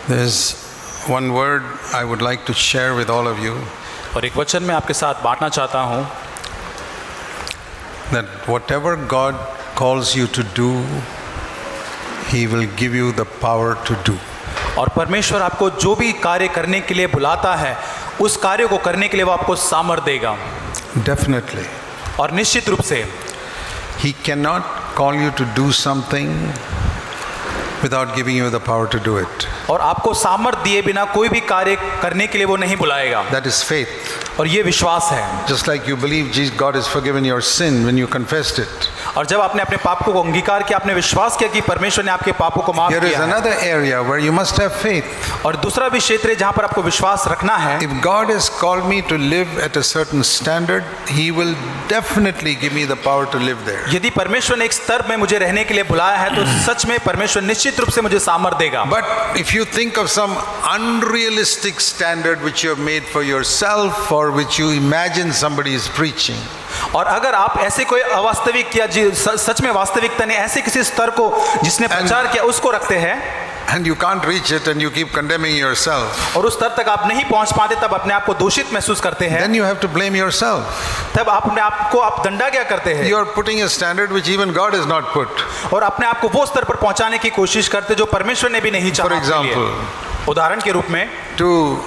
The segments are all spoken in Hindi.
There's one word I would like to share with all of you, और एक वचन मैं आपके साथ बांटना चाहता हूँ that whatever God calls you to do, He will give you the power to do. और परमेश्वर आपको जो भी कार्य करने के लिए बुलाता है उस कार्य को करने के लिए वो आपको सामर्थ देगा। Definitely. और निश्चित रूप से He cannot call you to do something without giving you the power to do it. और आपको सामर्थ दिए बिना कोई भी कार्य करने के लिए वो नहीं बुलाएगा। That is faith. और ये विश्वास है। Just like you believe God has forgiven your sin when you confessed it. और जब आपने अपने पापों को अंगीकार किया, आपने विश्वास किया कि परमेश्वर ने आपके पापों को माफ There is किया है। another area where you must have faith. और दूसरा भी क्षेत्र है जहाँ पर आपको विश्वास रखना है। If God has called me to live at a certain standard, He will definitely give me the power to live there. यदि परमेश्वर ने एक स्तर में मुझे रहने के लिए बुलाया है तो सच में परमेश्वर निश्चित रूप से मुझे सामर्थ देगा। But if you think of some unrealistic standard which you have made for yourself or which you imagine somebody is preaching, और अगर आप ऐसे कोई अवास्तविक या सच में वास्तविकता नहीं ऐसे किसी स्तर को जिसने प्रचार किया उसको रखते हैं and you can't reach it and you keep condemning yourself, और उस स्तर तक आप नहीं पहुंच पाते, तब अपने आप को दोषित महसूस करते हैं, then you have to blame yourself. तब अपने आप को आप दंडा क्या करते हैं? You are putting a standard which even God has not put. और अपने आप को वो स्तर पर पहुंचाने की कोशिश करते जो परमेश्वर ने भी नहीं चाहा। For example, उदाहरण के रूप में to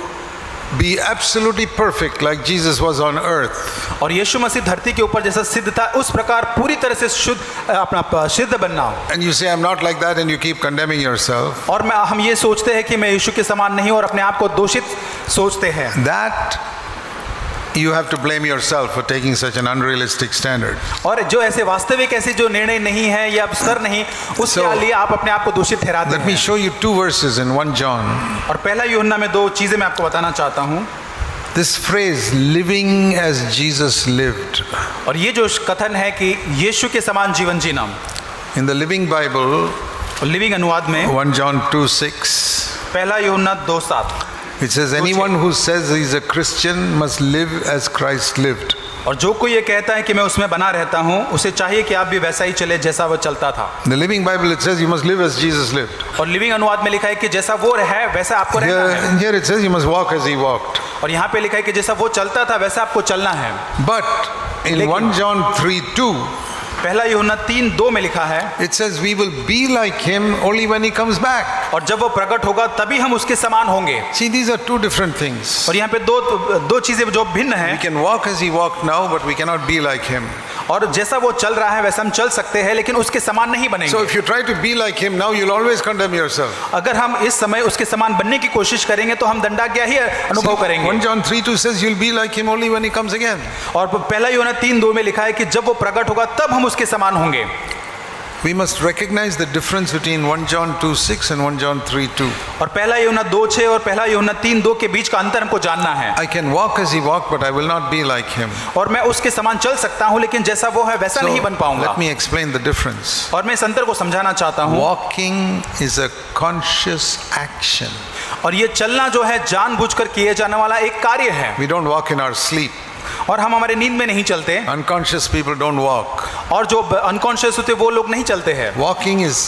be absolutely perfect like Jesus was on earth. और यीशु मसीह धरती के ऊपर जैसा सिद्ध था उस प्रकार पूरी तरह से शुद्ध अपना सिद्ध बनना। And you say I'm not like that and you keep condemning yourself. और हम ये सोचते हैं कि मैं यीशु के समान नहीं हूं और अपने आप को दोषित सोचते हैं। That you have to blame yourself for taking such an unrealistic standard. और जो ऐसे वास्तविक ऐसे जो निर्णय नहीं है या स्तर नहीं उसके लिए आप अपने आप को दोषित ठहराते हैं। Let me show you two verses in 1 John. और पहला यूहन्ना में दो चीजें मैं आपको बताना चाहता हूँ। This phrase living as Jesus lived. और ये जो कथन है कि यीशु के समान जीवन जीना, In the Living Bible, living अनुवाद में 1 John 2:6, पहला यूहन्ना 2:7 it says anyone who says he is a Christian must live as Christ lived. और जो कोई ये कहता है कि मैं उसमें बना रहता हूँ उसे चाहिए कि आप भी वैसा ही चले जैसा वो चलता था। In the Living Bible it says you must live as Jesus lived. और लिविंग अनुवाद में लिखा है कि जैसा वो है वैसा आपको रहना है। Here it says you must walk as he walked. और यहाँ पे लिखा है कि जैसा वो चलता था वैसा आपको चलना है। But in 1 John 3:2, पहला यूहन्ना 3:2 में लिखा है it says we will be like him only when he comes back. और जब वो प्रकट होगा तभी हम उसके समान होंगे। See, these are two different things. और यहाँ पे दो चीजें जो भिन्न We हैं। can walk as he walked now, but we cannot be like him. और जैसा वो चल रहा है वैसा हम चल सकते हैं लेकिन उसके समान नहीं So बनेंगे। if you try to be like him now, you'll always condemn yourself. अगर हम इस समय उसके समान बनने की कोशिश करेंगे तो हम दंडाज्ञा ही अनुभव 1 करेंगे। John 3:2 says you'll be like him only when he comes again. और पहला यूहन्ना 3:2 में लिखा है कि जब वो प्रकट होगा तब हम उसके समान होंगे। We must recognize the difference between 1 John 2:6 and 1 John 3:2. और पहला यूहन्ना 2:6 और पहला यूहन्ना 3:2 के बीच का अंतर हमको जानना है। I can walk as he walked, but I will not be like him. और मैं उसके समान चल सकता हूँ लेकिन जैसा वो है वैसा नहीं बन पाऊंगा। let me explain the difference. और मैं इस अंतर को समझाना चाहता हूँ। Walking is a conscious action. और ये चलना जो है जानबूझकर किए जाने वाला एक कार्य है। We don't walk in our sleep. और हम हमारे नींद में नहीं चलते। Unconscious people don't walk. और जो अनकॉन्शियस होते वो लोग नहीं चलते हैं। Walking is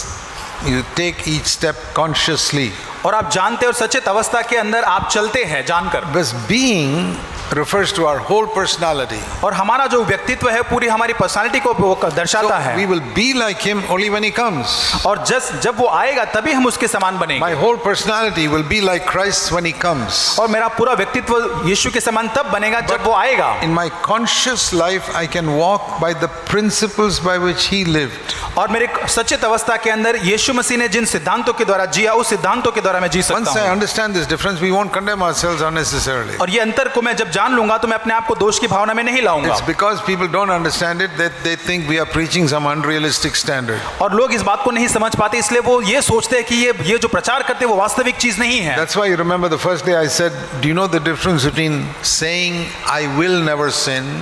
you take each step consciously. और आप जानते और सचेत अवस्था के अंदर आप चलते हैं जानकर। This being refers to our whole personality. और हमारा जो व्यक्तित्व है पूरी हमारी पर्सनालिटी को वो दर्शाता So है। we will be like him only when he comes. और जब वो आएगा तभी हम उसके समान बनेंगे। My whole personality will be like Christ when he comes. और मेरा पूरा व्यक्तित्व यीशु के समान तब बनेगा जब वो आएगा। In my conscious life I can walk by the principles by which he lived. और मेरे सचेत अवस्था के अंदर यीशु मसीह ने जिन सिद्धांतों के द्वारा जिया उस सिद्धांतों के द्वारा मैं जी Once सकता I हूँ। understand this difference, we won't condemn ourselves unnecessarily. और ये अंतर को मैं जब जान लूंगा तो मैं अपने आप को दोष की भावना में नहीं लाऊंगा। It's because people don't understand it that they think we are preaching some unrealistic standard. और लोग इस बात को नहीं समझ पाते इसलिए वो ये सोचते हैं कि ये जो प्रचार करते हैं वो वास्तविक चीज नहीं है। That's why you remember the first day I said, do you know the difference between saying I will never sin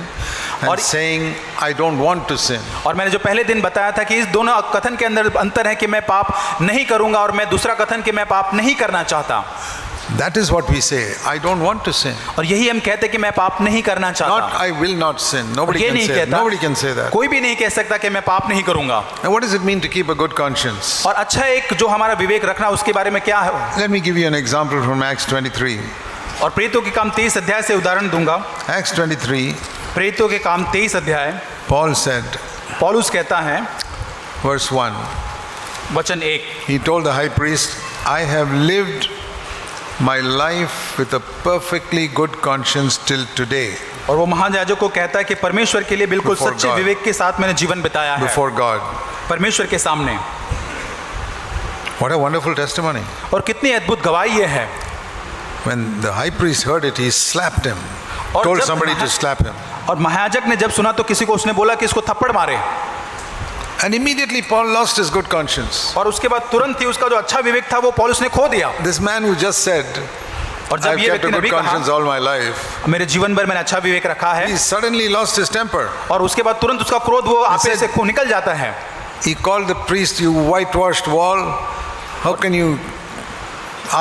and saying I don't want to sin? और मैंने जो पहले दिन बताया था कि इस दोनों कथन के अंदर अंतर है कि मैं पाप नहीं करूंगा और मैं दूसरा कथन कि मैं पाप नहीं करना चाहता। That is what we say. I don't want to sin. और यही हम कहते हैं कि मैं पाप नहीं करना Not चाहता। I will not sin. Nobody ये can नहीं say. कहता। Nobody can say that. कोई भी नहीं कह सकता कि मैं पाप नहीं करूंगा। Now, what does it mean to keep a good conscience? और अच्छा एक जो हमारा विवेक रखना उसके बारे में क्या है। Let me give you an example from Acts 23. और प्रेरितों के काम 23 अध्याय से उदाहरण दूंगा। Acts 23, प्रेरितों के काम 23 अध्याय, Paul said, पौलुस कहता है verse 1, वचन 1, he told the high priest, I have lived my life with a perfectly good conscience till today और वो महायाजक को कहता है कि परमेश्वर के लिए बिल्कुल Before सच्चे God. विवेक के साथ मैंने जीवन बिताया है before God. परमेश्वर के सामने। What a wonderful testimony. और कितनी अद्भुत गवाही ये है। When the high priest heard it, he slapped him, और told जब somebody to महा- slap him. और महायाजक ने जब सुना तो किसी को उसने बोला कि इसको थप्पड़ मारे And immediately Paul lost his good conscience. और उसके बाद तुरंत ही उसका जो अच्छा विवेक था वो पौलुस ने खो दिया। This man who just said, और जब I've ये kept व्यक्ति a ने good भी conscience कहा all my life, मेरे जीवन भर मैंने अच्छा विवेक रखा है he suddenly lost his temper. और उसके बाद तुरंत उसका क्रोध वो आपे said- से खो निकल जाता है। He called the priest, you whitewashed wall. How can you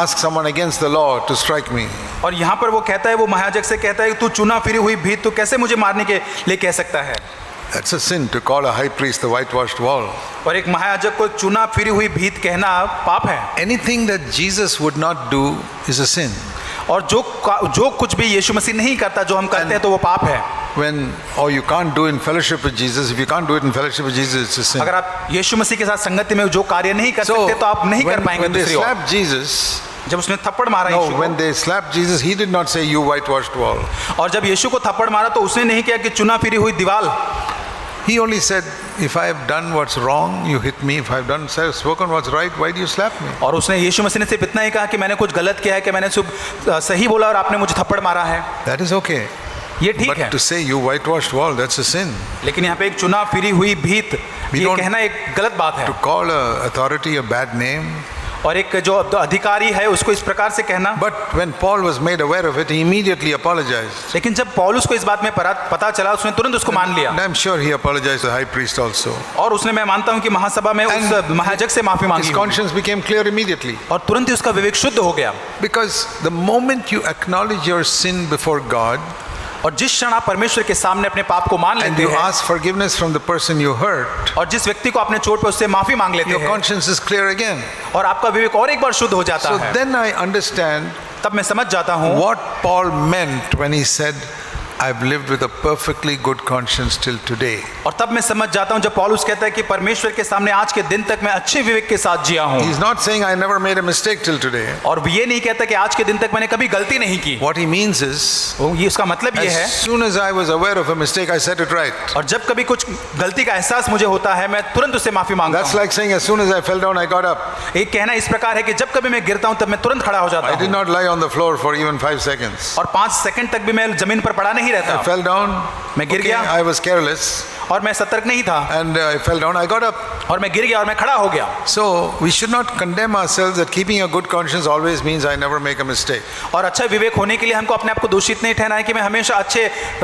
ask someone against the law to strike me? और यहाँ पर वो कहता है वो महायाजक से कहता है कि तू चुना फिरी हुई भीत तू कैसे मुझे मारने के लिए कह सकता है। That's a sin to call a high priest the whitewashed wall. और एक महायाजक को चुना फिरी हुई भीत कहना पाप है। Anything that Jesus would not do is a sin. और जो कुछ भी यीशु मसीह नहीं करता जो हम करते हैं तो वो पाप है। When, or you can't do in fellowship with Jesus, if you can't do it in fellowship with Jesus, it's a sin. अगर आप यीशु मसीह के साथ संगति में जो कार्य नहीं कर सकते तो आप नहीं कर पाएंगे when they दूसरी ओर। slapped Jesus, जब उसने थप्पड़ मारा यीशु no, को when they slapped Jesus, he did not say, you whitewashed wall. और जब यीशु को थप्पड़ मारा तो उसने नहीं किया कि चुना फिरी हुई दीवार। He only said, if I have done what's wrong, you hit me. If I have done spoken what's right, why do you slap me? और उसने यीशु मसीह ने सिर्फ इतना ही कहा कि मैंने कुछ गलत किया है कि मैंने सही बोला और आपने मुझे थप्पड़ मारा है। That is okay. ये ठीक है। But to say you whitewashed wall, that's a sin. लेकिन यहाँ पे एक चुना फिरी हुई भीत We ये don't- कहना एक गलत बात है। To call a authority a bad name. और एक जो अधिकारी है उसको इस प्रकार से कहना। But when Paul was made aware of it, he immediately apologized. लेकिन जब पौलुस को इस बात में पता चला उसने तुरंत उसको मान लिया And I'm sure he apologized to the high priest also. और उसने मैं मानता हूँ कि महासभा में उस And महायाजक से माफी मांगी His होगी। conscience became clear immediately. और तुरंत ही उसका विवेक शुद्ध हो गया। Because the moment you acknowledge your sin before God और जिस क्षण आप परमेश्वर के सामने अपने पाप को मान and लेते you हैं ask forgiveness from the person you hurt, और जिस व्यक्ति को आपने चोट पे उससे माफी मांग लेते your हैं conscience is clear again. और आपका विवेक और एक बार शुद्ध हो जाता So है then I understand तब मैं समझ जाता हूँ what Paul meant when he said, I've lived with a perfectly good conscience till today. और तब मैं समझ जाता हूँ जब पौलुस कहता है कि परमेश्वर के सामने आज के दिन तक मैं अच्छे विवेक के साथ जिया हूँ। He's not saying I never made a mistake till today. और ये नहीं कहता कि आज के दिन तक मैंने कभी गलती नहीं की। What he means is, ये उसका मतलब ये है as soon as I was aware of a mistake, I set it right. और जब कभी कुछ गलती का एहसास मुझे होता है मैं तुरंत उससे माफी मांगता That's हूँ। like saying as soon as I fell down, I got up. एक कहना इस प्रकार है कि जब कभी मैं गिरता हूँ तब मैं तुरंत खड़ा हो जाता I did हूँ not lie on the floor for even 5 seconds. और 5 सेकंड तक भी मैं जमीन पर पड़ा नहीं I रहता। fell down. मैं गिर Okay, गया I was careless और मैं सतर्क नहीं था and I fell down. I got up. और मैं गिर गया और मैं खड़ा हो गया। So we should not condemn ourselves that keeping a good conscience always means I never make a mistake. और अच्छा विवेक होने के लिए हमको अपने आप को दोषित नहीं ठहराना है कि मैं हमेशा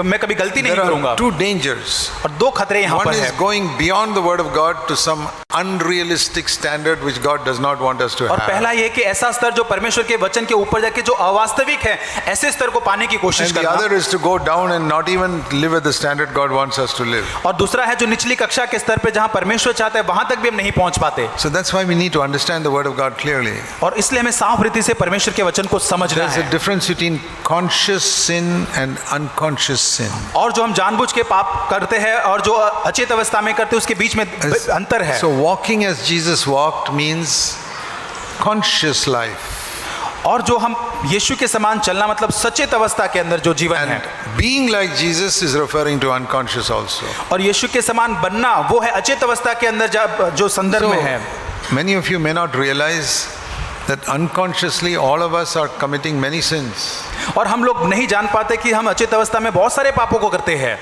मैं कभी गलती नहीं There करूंगा। are two dangers. और 2 खतरे यहाँ One पर is है। going beyond the word of God to some unrealistic standard which God does not want us to और have. पहला ये कि ऐसा स्तर जो परमेश्वर के वचन के ऊपर जाके जो अवास्तविक है ऐसे स्तर को पाने की कोशिश And the करना। other is to go down and not even live at the standard God wants us to live. और दूसरा है जो निचली कक्षा के स्तर पे जहाँ परमेश्वर चाहता है वहां तक भी हम नहीं पहुंच पाते। So that's why we need to understand the word of God clearly. और इसलिए हमें साफ रीति से परमेश्वर के वचन को समझना There's a है। difference between conscious sin and unconscious sin. और जो हम जानबूझ के पाप करते हैं और जो अचेत अवस्था में करते हैं उसके बीच में अंतर है। So walking as Jesus walked means conscious life. और जो हम यीशु के समान चलना मतलब सचेत अवस्था के अंदर जो जीवन And है। being like Jesus is referring to unconscious also. और यीशु के समान बनना वो है अचेत अवस्था के अंदर जो संदर्भ में है। Many of you may not realize that unconsciously all of us are committing many sins. और हम लोग नहीं जान पाते कि हम अचेत अवस्था में बहुत सारे पापों को करते हैं।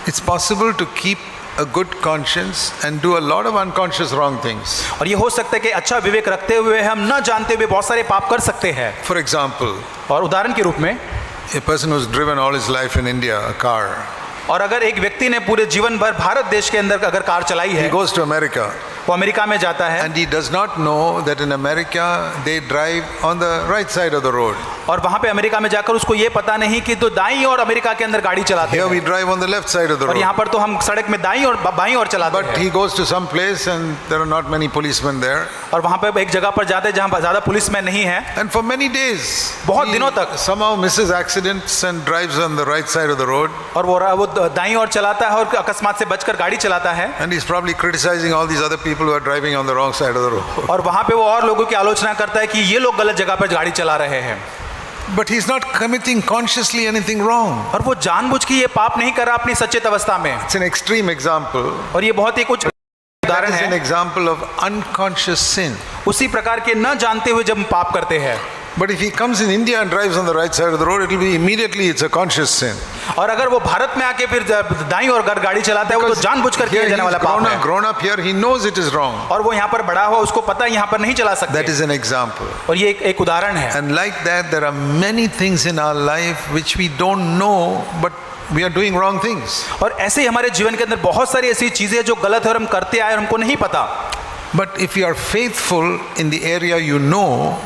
It's possible to keep a good conscience and do a lot of unconscious wrong things. और ये हो सकता है कि अच्छा विवेक रखते हुए हम न जानते हुए बहुत सारे पाप कर सकते हैं। For example, और उदाहरण के रूप में a person who's driven all his life in India a car. और अगर एक व्यक्ति ने पूरे जीवन भर भारत देश के अंदर अगर कार चलाई He है goes to America वो अमेरिका में जाता है and he does not know that in America they drive on the right side of the road. और वहां पे अमेरिका में जाकर उसको ये पता नहीं कि तो दाईं और अमेरिका के अंदर गाड़ी चलाते Here हैं we drive on the left side of the और यहाँ road. पर तो हम सड़क में दाईं और बाईं और चलाते But हैं he goes to some place and there are not many policemen there. और वहां पे एक जगह पर जाते हैं जहाँ ज्यादा पुलिस में नहीं है And for many days, बहुत he दिनों तक somehow misses accidents and drives on the right side of the road. और वो दाईं ओर चलाता है और अकस्मात से बचकर गाड़ी चलाता है And he's probably criticizing all these other people who are driving on the wrong side of the road. और वहां पे वो और लोगों की आलोचना करता है कि ये लोग गलत जगह पर गाड़ी चला रहे हैं But he's not committing consciously anything wrong. और वो जानबूझ के ये पाप नहीं कर रहा अपनी सचेत अवस्था में It's an extreme example. और ये बहुत ही कुछ That उदाहरण is an है example of unconscious sin. उसी प्रकार के न जानते हुए जब हम पाप करते हैं But if he comes in India and drives on the right side of the road, it will be immediately it's a conscious sin. और अगर वो भारत में आके फिर दाईं और गाड़ी चलाता है वो तो जानबूझकर किया Here जाने वाला he's पाप है grown up here, he knows it is wrong. और वो यहाँ पर बड़ा हुआ उसको पता है यहाँ पर नहीं चला That सकते is an example. और ये एक उदाहरण है And like that, there are many things in our life which we don't know, but we are doing wrong things. और ऐसे ही हमारे जीवन के अंदर बहुत सारी ऐसी चीजें हैं जो गलत है और हम करते आए और हमको नहीं पता But if you are faithful in the area you know,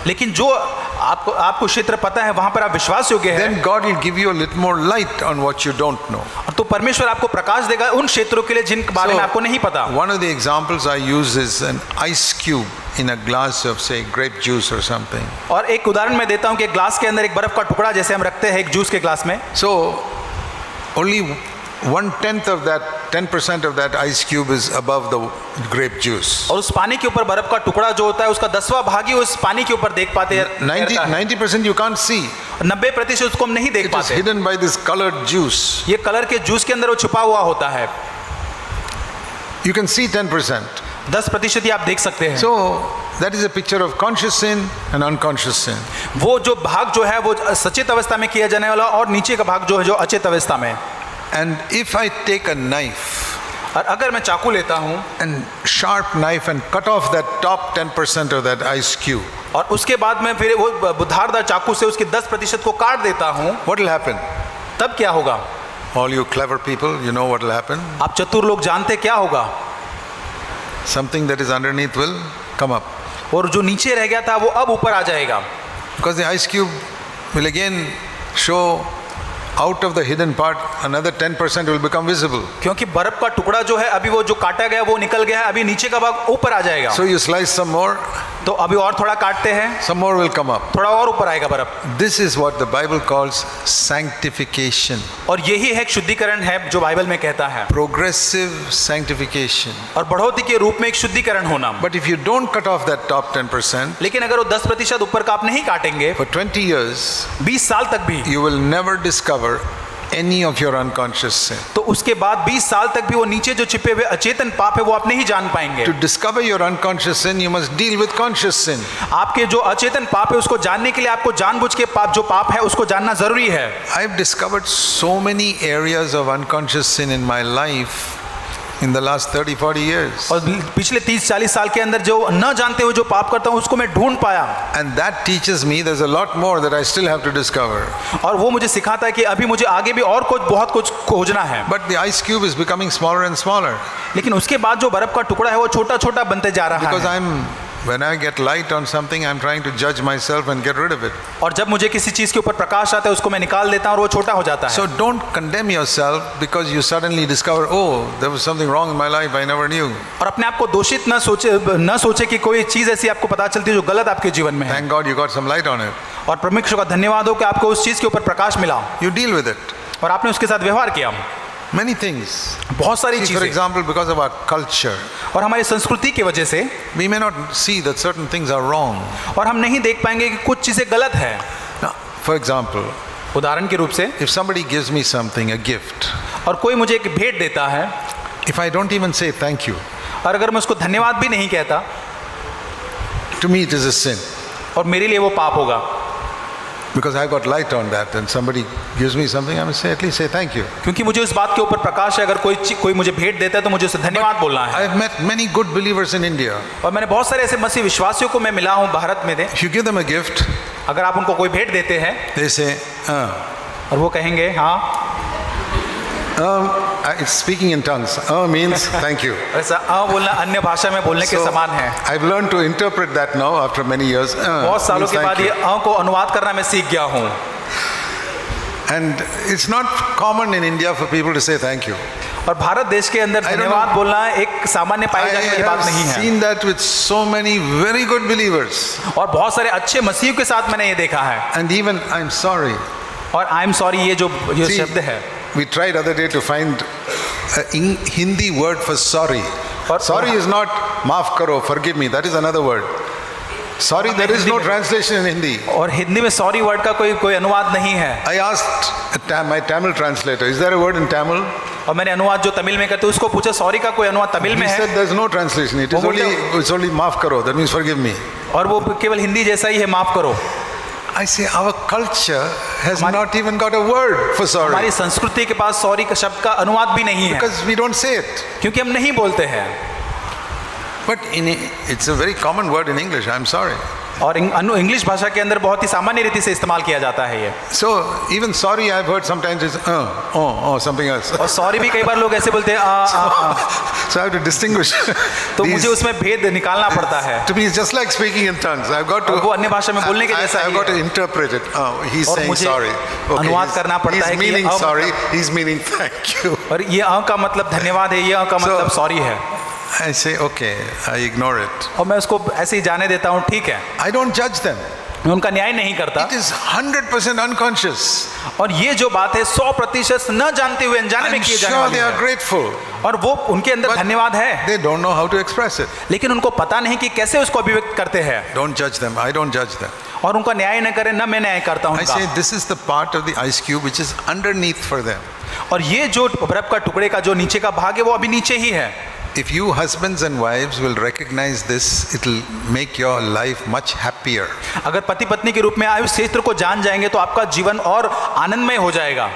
लेकिन जो आपको क्षेत्र पता है वहां पर आप विश्वास योग्य है then God will give you a little more light on what you don't know. तो परमेश्वर आपको प्रकाश देगा उन क्षेत्रों के लिए जिन बारे में आपको नहीं पता One of the examples I use is an ice cube in a glass of, say, grape juice or something. और एक उदाहरण मैं देता हूं कि एक ग्लास के अंदर एक बर्फ का टुकड़ा जैसे हम रखते हैं एक जूस के ग्लास में So, only 1/10 of that, 10% of that ice cube is above the grape juice. और उस पानी के ऊपर बर्फ का टुकड़ा जो होता है उसका 10वां भाग ही उस पानी के ऊपर देख पाते हैं 90% you can't see. 90% उसको हम नहीं देख It is पाते hidden by this colored juice. ये कलर के जूस के अंदर वो छुपा हुआ होता है You can see 10%. 10% ही आप देख सकते हैं So, that is a picture of conscious sin and unconscious sin. वो जो भाग जो है वो सचेत अवस्था में किया जाने वाला और नीचे का भाग जो है जो अचेत अवस्था में And if I take a knife, और अगर मैं चाकू लेता हूं and sharp knife and cut off that top 10% of that ice cube, और उसके बाद मैं फिर वो बुधारदार चाकू से उसके 10% को काट देता हूं what will happen? तब क्या होगा All you clever people, you know what will happen? आप चतुर लोग जानते क्या होगा Something that is underneath will come up. और जो नीचे रह गया था वो अब ऊपर आ जाएगा Because the ice cube will again show out of the hidden part, another 10% will become visible. क्योंकि बर्फ का टुकड़ा जो है अभी वो जो काटा गया वो निकल गया है अभी नीचे का भाग ऊपर आ जाएगा So you slice some more, तो अभी और थोड़ा काटते हैं some more will come up. थोड़ा और ऊपर आएगा बर्फ This is what the Bible calls sanctification, और यही है एक शुद्धिकरण है जो बाइबल में कहता है progressive sanctification. और बढ़ोतरी के रूप में एक शुद्धिकरण होना But if you don't cut off that top 10%, लेकिन अगर वो 10% ऊपर का आप नहीं काटेंगे for 20 years, 20 साल तक भी you will never discover any of your unconscious sin. तो उसके बाद 20 साल तक भी वो नीचे जो छिपे हुए अचेतन पाप है वो आप नहीं जान पाएंगे To discover your unconscious sin, you must deal with conscious sin. आपके जो अचेतन पाप है उसको जानने के लिए आपको जानबूझ के पाप जो पाप है उसको जानना जरूरी है I've discovered so many areas of unconscious sin in my life in the last 30-40 years. और पिछले 30-40 साल के अंदर जो न जानते हुए जो पाप करता हूँ उसको मैं ढूंढ पाया And that teaches me there's a lot more that I still have to discover. और वो मुझे सिखाता है कि अभी मुझे आगे भी और कुछ बहुत कुछ खोजना है But the ice cube is becoming smaller and smaller लेकिन उसके बाद जो बर्फ का टुकड़ा है वो छोटा छोटा बनते जा रहा because है when I get light on something, I'm trying to judge myself and get rid of it. और जब मुझे किसी चीज के ऊपर प्रकाश आता है उसको मैं निकाल देता हूँ और वो छोटा हो जाता है So don't condemn yourself because you suddenly discover, oh, there was something wrong in my life I never knew. और अपने आप को दोषित न सोचे कि कोई चीज ऐसी आपको पता चलती है जो गलत आपके जीवन में है Thank God you got some light on it. और परमेश्वर का धन्यवाद हो कि आपको उस चीज के ऊपर प्रकाश मिला You deal with it. और आपने उसके साथ व्यवहार किया Many things. बहुत सारी See, for चीजें example, because of our culture, और हमारी संस्कृति की वजह से we may not see that certain things are wrong. और हम नहीं देख पाएंगे कि कुछ चीजें गलत है Now, for example, उदाहरण के रूप से if somebody gives me something, a gift, और कोई मुझे एक भेंट देता है if I don't even say thank you, और अगर मैं उसको धन्यवाद भी नहीं कहता to me it is a sin और मेरे लिए वो पाप होगा because I got light on that and somebody gives me something, I must say, at least say thank you. क्योंकि मुझे उस बात के ऊपर प्रकाश है अगर कोई मुझे भेंट देता है तो मुझे उसे धन्यवाद बोलना है I've met many good believers in India. और मैंने बहुत सारे ऐसे मसीह विश्वासियों को मैं मिला हूँ भारत में If you give them a gift, अगर आप उनको कोई भेंट देते हैं they say, और वो कहेंगे हाँ It's speaking in tongues. Means thank you. ऐसा बोलना अन्य भाषा में बोलने के समान है। I've learned to interpret that now after many years. बहुत सालों means के thank बाद you. ये को अनुवाद करना मैं सीख गया हूँ। And it's not common in India for people to say thank you. और भारत देश के अंदर I don't धन्यवाद know. बोलना एक सामान्य पाई जाने वाली बात नहीं have है। seen that with so many very good believers. और बहुत सारे अच्छे मसीह के साथ मैंने ये देखा है। And even I'm sorry. और आई एम सॉरी ये जो See, शब्द है, we tried other day to find a Hindi word for sorry. और Sorry is not maaf karo, forgive me. That is another word. Sorry, there is no translation in Hindi. और हिंदी में सॉरी वर्ड का कोई अनुवाद नहीं है। I asked my Tamil translator, is there a word in Tamil? और मैंने अनुवाद जो तमिल में करते उसको पूछा सॉरी का कोई अनुवाद तमिल He में है? said there's no translation. It is वो it's only maaf karo. That means forgive me. और वो केवल हिंदी जैसा ही है, माफ करो। I say our culture has not even got a word for sorry हमारी संस्कृति के पास सॉरी का शब्द का अनुवाद भी नहीं है, because we don't say it. क्योंकि हम नहीं बोलते हैं। But it's a very common word in English. I'm sorry. और इंग्लिश भाषा के अंदर बहुत ही सामान्य रीति से इस्तेमाल किया जाता है ये। So even sorry, I've heard sometimes is something else. और सॉरी भी कई बार लोग ऐसे बोलते हैं So I have to distinguish. तो मुझे उसमें भेद निकालना पड़ता है। To me, it's just like speaking in tongues. I've got to. वो अन्य भाषा में बोलने के जैसा I've ही got to है। interpret it. He's और saying मुझे sorry. अनुवाद करना पड़ता है He's कि meaning अब- sorry. He's meaning thank you. और ये का मतलब धन्यवाद है, ये का मतलब सॉरी है। I say okay. I ignore it. और मैं उसको ऐसे ही जाने देता हूँ, ठीक है। I don't judge them. मैं उनका न्याय नहीं करता। It is 100% unconscious. और ये जो बात है 100% न जानते हुए अनजाने में I'm किए जाने sure वाली they are है। grateful. और वो उनके अंदर But धन्यवाद है, They don't know how to express it. लेकिन उनको पता नहीं कि कैसे उसको अभिव्यक्त करते हैं। Don't judge them. I don't judge them. और उनका न्याय न करें, न मैं न्याय करता हूँ I उनका। say this is the part of the ice cube which is underneath for them. और ये जो बर्फ का टुकड़े का जो नीचे का भाग है वो अभी नीचे ही है। If you husbands and wives will recognize this, it will make your life much happier. अगर पति पत्नी के रूप में आयु क्षेत्र को जान जाएंगे तो आपका जीवन और आनंदमय हो जाएगा।